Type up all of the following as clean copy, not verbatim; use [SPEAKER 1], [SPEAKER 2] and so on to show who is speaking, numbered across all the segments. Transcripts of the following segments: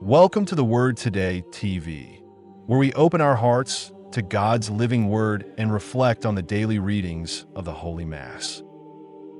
[SPEAKER 1] Welcome to the Word Today TV, where we open our hearts to God's living Word and reflect on the daily readings of the Holy Mass.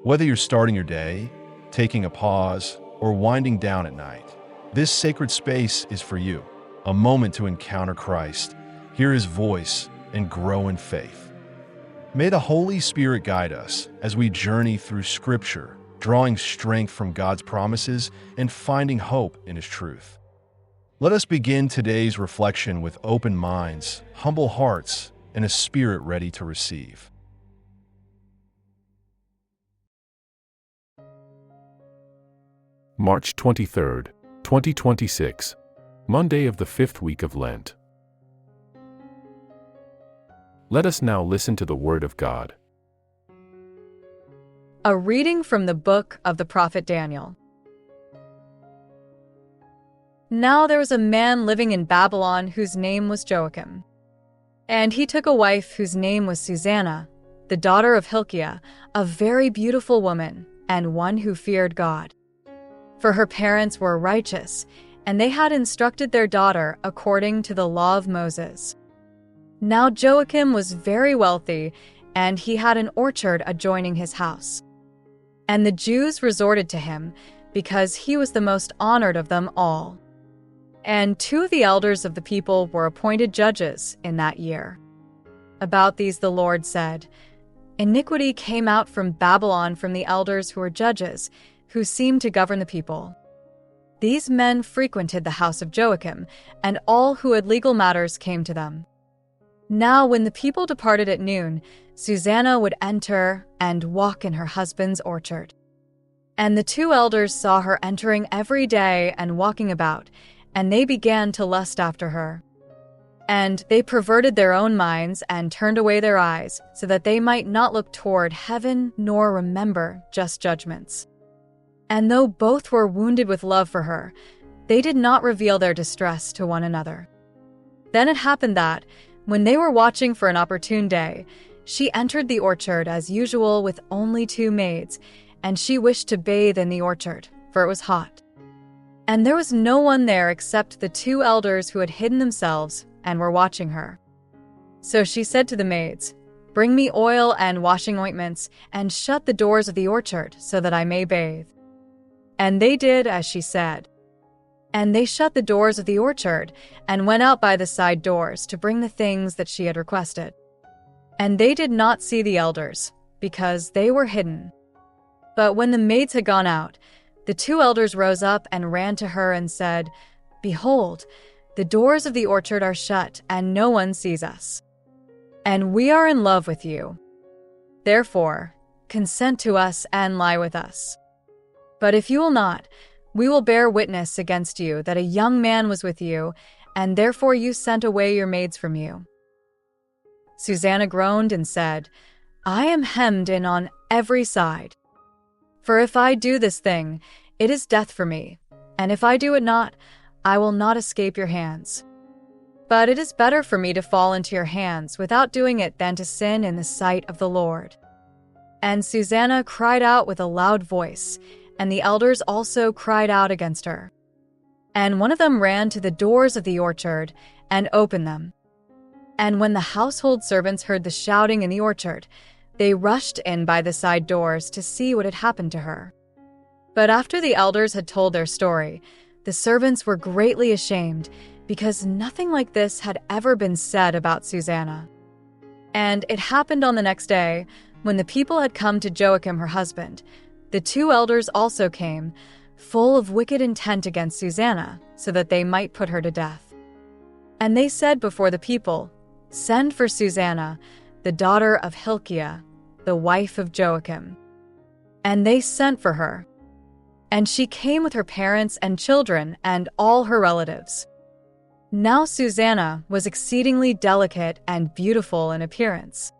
[SPEAKER 1] Whether you're starting your day, taking a pause, or winding down at night, this sacred space is for you, a moment to encounter Christ, hear His voice, and grow in faith. May the Holy Spirit guide us as we journey through Scripture, drawing strength from God's promises and finding hope in His truth. Let us begin today's reflection with open minds, humble hearts, and a spirit ready to receive.
[SPEAKER 2] March 23rd, 2026, Monday of the Fifth Week of Lent. Let us now listen to the Word of God.
[SPEAKER 3] A reading from the book of the prophet Daniel. Now there was a man living in Babylon whose name was Joachim. And he took a wife whose name was Susanna, the daughter of Hilkiah, a very beautiful woman, and one who feared God. For her parents were righteous, and they had instructed their daughter according to the law of Moses. Now Joachim was very wealthy, and he had an orchard adjoining his house. And the Jews resorted to him, because he was the most honored of them all. And two of the elders of the people were appointed judges in that year. About these the Lord said, "Iniquity came out from Babylon from the elders who were judges, who seemed to govern the people. These men frequented the house of Joachim, and all who had legal matters came to them. Now when the people departed at noon, Susanna would enter and walk in her husband's orchard. And the two elders saw her entering every day and walking about, and they began to lust after her. And they perverted their own minds and turned away their eyes, so that they might not look toward heaven nor remember just judgments. And though both were wounded with love for her, they did not reveal their distress to one another. Then it happened that, when they were watching for an opportune day, she entered the orchard as usual with only two maids, and she wished to bathe in the orchard, for it was hot. And there was no one there except the two elders who had hidden themselves and were watching her. So she said to the maids, 'Bring me oil and washing ointments, and shut the doors of the orchard, so that I may bathe.' And they did as she said. And they shut the doors of the orchard, and went out by the side doors to bring the things that she had requested. And they did not see the elders, because they were hidden. But when the maids had gone out, the two elders rose up and ran to her and said, 'Behold, the doors of the orchard are shut, and no one sees us. And we are in love with you. Therefore, consent to us and lie with us. But if you will not, we will bear witness against you that a young man was with you, and therefore you sent away your maids from you.' Susanna groaned and said, 'I am hemmed in on every side. For if I do this thing, it is death for me, and if I do it not, I will not escape your hands. But it is better for me to fall into your hands without doing it than to sin in the sight of the Lord.' And Susanna cried out with a loud voice, and the elders also cried out against her. And one of them ran to the doors of the orchard and opened them. And when the household servants heard the shouting in the orchard, they rushed in by the side doors to see what had happened to her. But after the elders had told their story, the servants were greatly ashamed, because nothing like this had ever been said about Susanna. And it happened on the next day, when the people had come to Joachim her husband, the two elders also came, full of wicked intent against Susanna, so that they might put her to death. And they said before the people, 'Send for Susanna, the daughter of Hilkiah, the wife of Joachim.' And they sent for her. And she came with her parents and children and all her relatives. Now Susanna was exceedingly delicate and beautiful in appearance.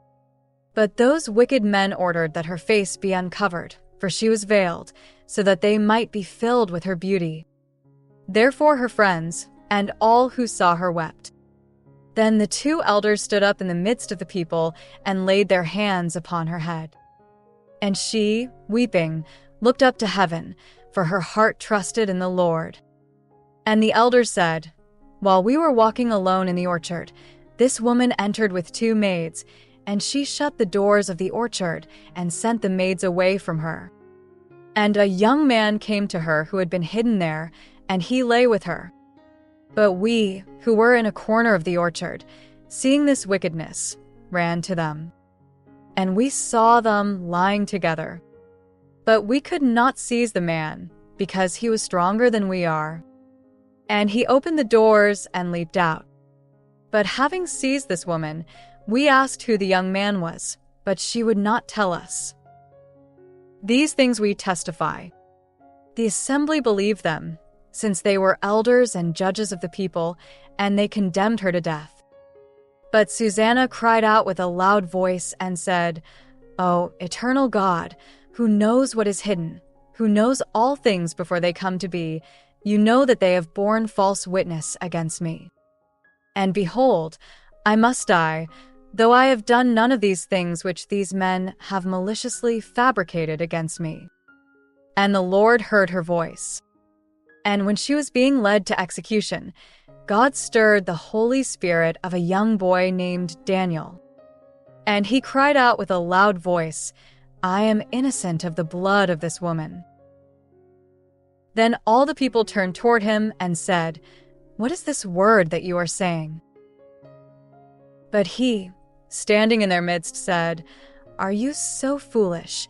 [SPEAKER 3] But those wicked men ordered that her face be uncovered, for she was veiled, so that they might be filled with her beauty. Therefore her friends and all who saw her wept. Then the two elders stood up in the midst of the people and laid their hands upon her head. And she, weeping, looked up to heaven, for her heart trusted in the Lord. And the elders said, "While we were walking alone in the orchard, this woman entered with 2 maids, and she shut the doors of the orchard and sent the maids away from her. And a young man came to her who had been hidden there, and he lay with her. But we, who were in a corner of the orchard, seeing this wickedness, ran to them. And we saw them lying together. But we could not seize the man, because he was stronger than we are. And he opened the doors and leaped out. But having seized this woman, we asked who the young man was, but she would not tell us. These things we testify. The assembly believed them, since they were elders and judges of the people, and they condemned her to death. But Susanna cried out with a loud voice and said, 'O eternal God, who knows what is hidden, who knows all things before they come to be, you know that they have borne false witness against me. And behold, I must die, though I have done none of these things which these men have maliciously fabricated against me.' And the Lord heard her voice. And when she was being led to execution, God stirred the Holy Spirit of a young boy named Daniel. And he cried out with a loud voice, 'I am innocent of the blood of this woman.' Then all the people turned toward him and said, 'What is this word that you are saying?' But he, standing in their midst, said, 'Are you so foolish,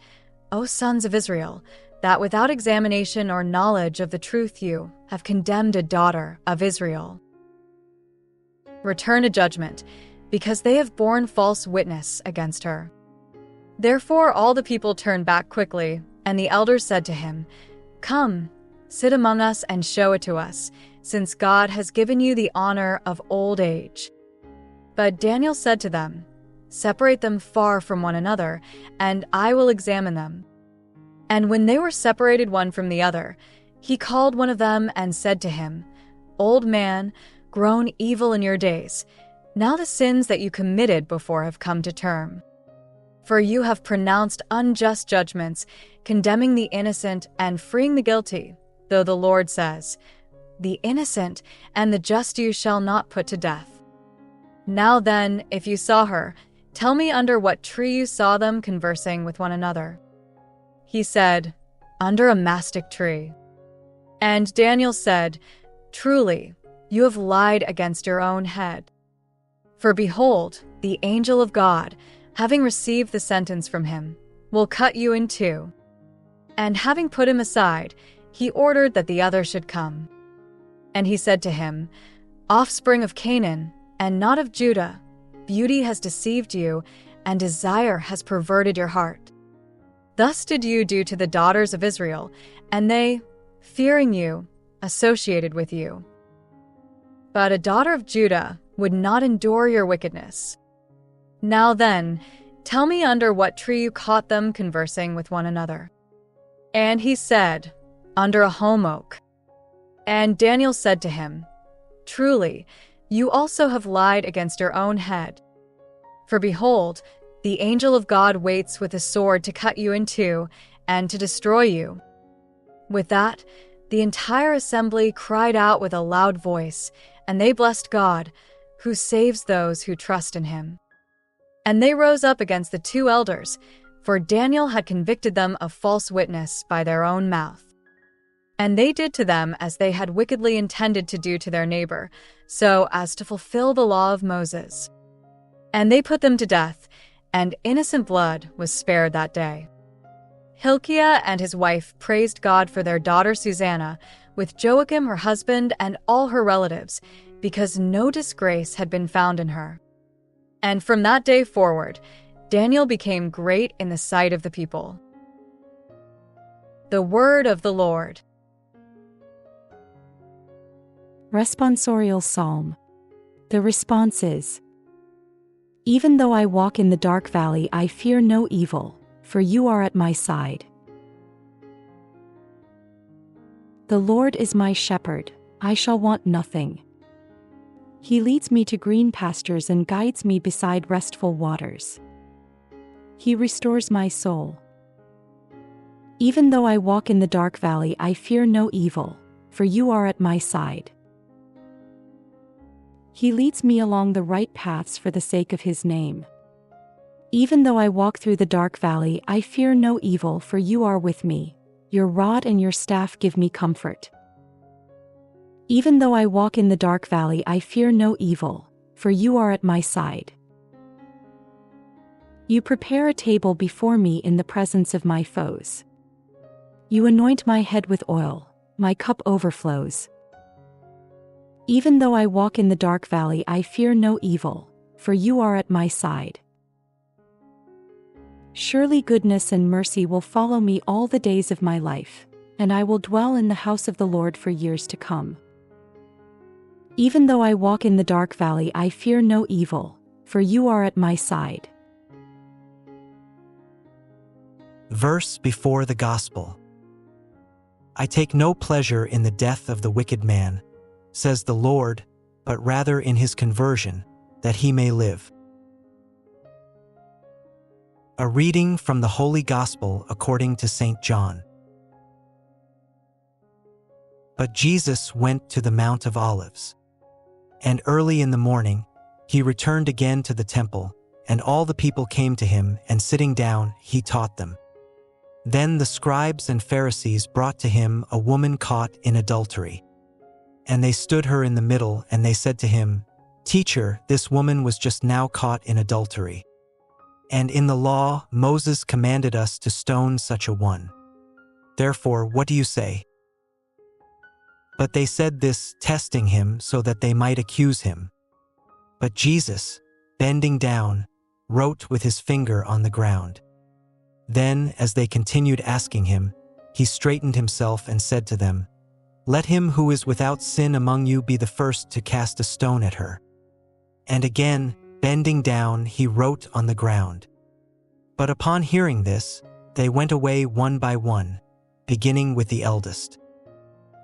[SPEAKER 3] O sons of Israel, that without examination or knowledge of the truth you have condemned a daughter of Israel? Return to judgment, because they have borne false witness against her.' Therefore all the people turned back quickly, and the elders said to him, 'Come, sit among us and show it to us, since God has given you the honor of old age.' But Daniel said to them, 'Separate them far from one another, and I will examine them.' And when they were separated one from the other, he called one of them and said to him, 'Old man, grown evil in your days, now the sins that you committed before have come to term. For you have pronounced unjust judgments, condemning the innocent and freeing the guilty, though the Lord says, "The innocent and the just you shall not put to death." Now then, if you saw her, tell me under what tree you saw them conversing with one another.' He said, 'Under a mastic tree.' And Daniel said, 'Truly, you have lied against your own head. For behold, the angel of God, having received the sentence from him, will cut you in 2. And having put him aside, he ordered that the other should come. And he said to him, 'Offspring of Canaan, and not of Judah, beauty has deceived you, and desire has perverted your heart. Thus did you do to the daughters of Israel, and they, fearing you, associated with you. But a daughter of Judah would not endure your wickedness. Now then, tell me under what tree you caught them conversing with one another.' And he said, 'Under a holm oak.' And Daniel said to him, 'Truly, you also have lied against your own head. For behold, the angel of God waits with a sword to cut you in 2 and to destroy you.' With that, the entire assembly cried out with a loud voice, and they blessed God, who saves those who trust in him. And they rose up against the 2 elders, for Daniel had convicted them of false witness by their own mouth. And they did to them as they had wickedly intended to do to their neighbor, so as to fulfill the law of Moses. And they put them to death, and innocent blood was spared that day. Hilkiah and his wife praised God for their daughter Susanna, with Joachim her husband and all her relatives, because no disgrace had been found in her. And from that day forward, Daniel became great in the sight of the people. The word of the Lord.
[SPEAKER 4] Responsorial Psalm. The response is, "Even though I walk in the dark valley, I fear no evil, for you are at my side. The Lord is my shepherd, I shall want nothing. He leads me to green pastures and guides me beside restful waters. He restores my soul. Even though I walk in the dark valley, I fear no evil, for you are at my side. He leads me along the right paths for the sake of his name. Even though I walk through the dark valley, I fear no evil, for you are with me. Your rod and your staff give me comfort. Even though I walk in the dark valley, I fear no evil, for you are at my side. You prepare a table before me in the presence of my foes. You anoint my head with oil, my cup overflows. Even though I walk in the dark valley, I fear no evil, for you are at my side. Surely goodness and mercy will follow me all the days of my life, and I will dwell in the house of the Lord for years to come. Even though I walk in the dark valley, I fear no evil, for you are at my side.
[SPEAKER 5] Verse before the Gospel. I take no pleasure in the death of the wicked man, says the Lord, but rather in his conversion, that he may live. A reading from the Holy Gospel according to St. John. But Jesus went to the Mount of Olives. And early in the morning, he returned again to the temple, and all the people came to him, and sitting down, he taught them. Then the scribes and Pharisees brought to him a woman caught in adultery. And they stood her in the middle, and they said to him, Teacher, this woman was just now caught in adultery. And in the law, Moses commanded us to stone such a one. Therefore, what do you say? But they said this, testing him so that they might accuse him. But Jesus, bending down, wrote with his finger on the ground. Then, as they continued asking him, he straightened himself and said to them, Let him who is without sin among you be the first to cast a stone at her. And again, bending down, he wrote on the ground. But upon hearing this, they went away one by one, beginning with the eldest.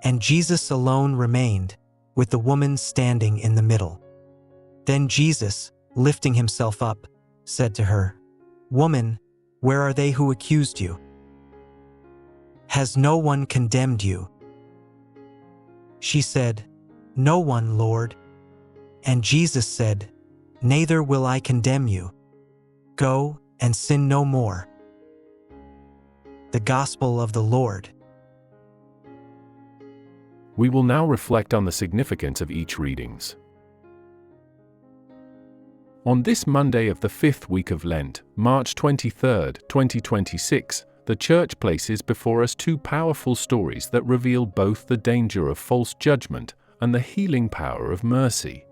[SPEAKER 5] And Jesus alone remained, with the woman standing in the middle. Then Jesus, lifting himself up, said to her, Woman, where are they who accused you? Has no one condemned you? She said, No one, Lord. And Jesus said, Neither will I condemn you. Go and sin no more. The Gospel of the Lord.
[SPEAKER 2] We will now reflect on the significance of each readings. On this Monday of the fifth week of Lent, March 23, 2026, the Church places before us two powerful stories that reveal both the danger of false judgment and the healing power of mercy.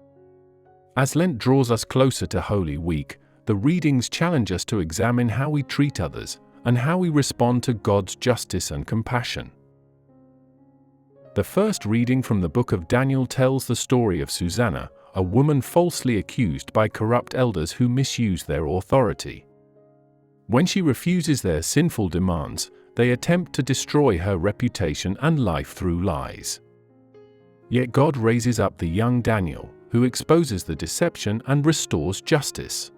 [SPEAKER 2] As Lent draws us closer to Holy Week, the readings challenge us to examine how we treat others and how we respond to God's justice and compassion. The first reading from the book of Daniel tells the story of Susanna, a woman falsely accused by corrupt elders who misuse their authority. When she refuses their sinful demands, they attempt to destroy her reputation and life through lies. Yet God raises up the young Daniel, who exposes the deception and restores justice.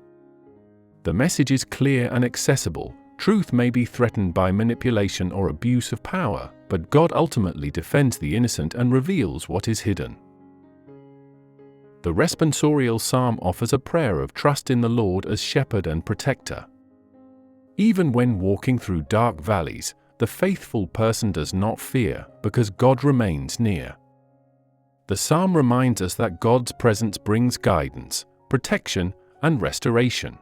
[SPEAKER 2] The message is clear and accessible. Truth may be threatened by manipulation or abuse of power, but God ultimately defends the innocent and reveals what is hidden. The responsorial psalm offers a prayer of trust in the Lord as shepherd and protector. Even when walking through dark valleys, the faithful person does not fear, because God remains near. The psalm reminds us that God's presence brings guidance, protection, and restoration.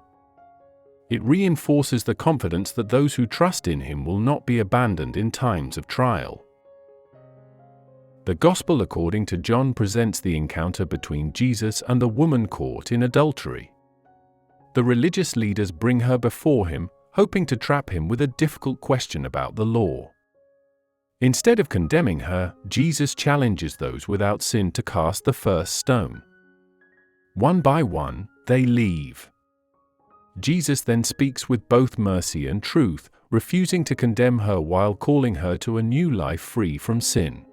[SPEAKER 2] It reinforces the confidence that those who trust in Him will not be abandoned in times of trial. The Gospel according to John presents the encounter between Jesus and the woman caught in adultery. The religious leaders bring her before him, hoping to trap him with a difficult question about the law. Instead of condemning her, Jesus challenges those without sin to cast the first stone. One by one, they leave. Jesus then speaks with both mercy and truth, refusing to condemn her while calling her to a new life free from sin.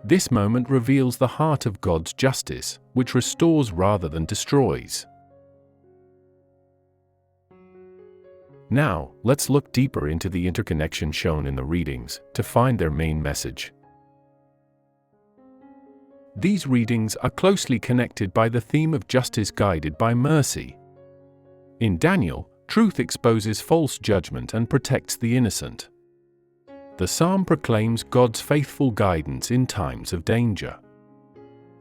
[SPEAKER 2] This moment reveals the heart of God's justice, which restores rather than destroys. Now, let's look deeper into the interconnection shown in the readings to find their main message. These readings are closely connected by the theme of justice guided by mercy. In Daniel, truth exposes false judgment and protects the innocent. The psalm proclaims God's faithful guidance in times of danger.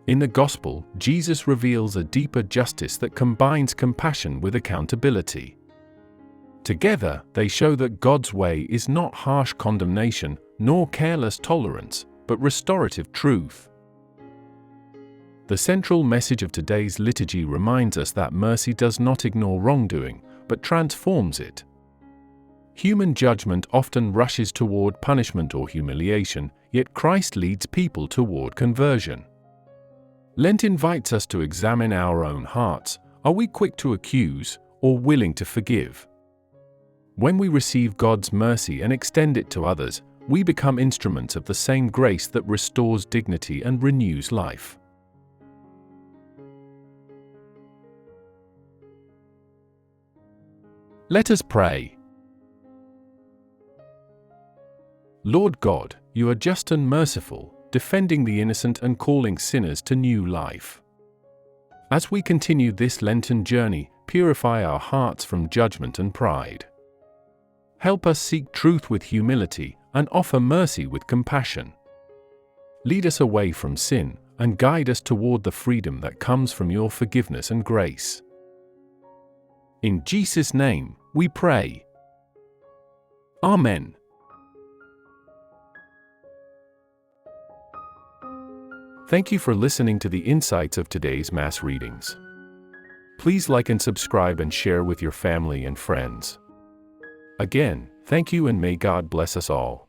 [SPEAKER 2] In the Gospel, Jesus reveals a deeper justice that combines compassion with accountability. Together, they show that God's way is not harsh condemnation nor careless tolerance, but restorative truth. The central message of today's liturgy reminds us that mercy does not ignore wrongdoing, but transforms it. Human judgment often rushes toward punishment or humiliation, yet Christ leads people toward conversion. Lent invites us to examine our own hearts. Are we quick to accuse or willing to forgive? When we receive God's mercy and extend it to others, we become instruments of the same grace that restores dignity and renews life. Let us pray. Lord God, you are just and merciful, defending the innocent and calling sinners to new life. As we continue this Lenten journey, purify our hearts from judgment and pride. Help us seek truth with humility and offer mercy with compassion. Lead us away from sin and guide us toward the freedom that comes from your forgiveness and grace. In Jesus' name, we pray. Amen. Thank you for listening to the insights of today's Mass readings. Please like and subscribe and share with your family and friends. Again, thank you and may God bless us all.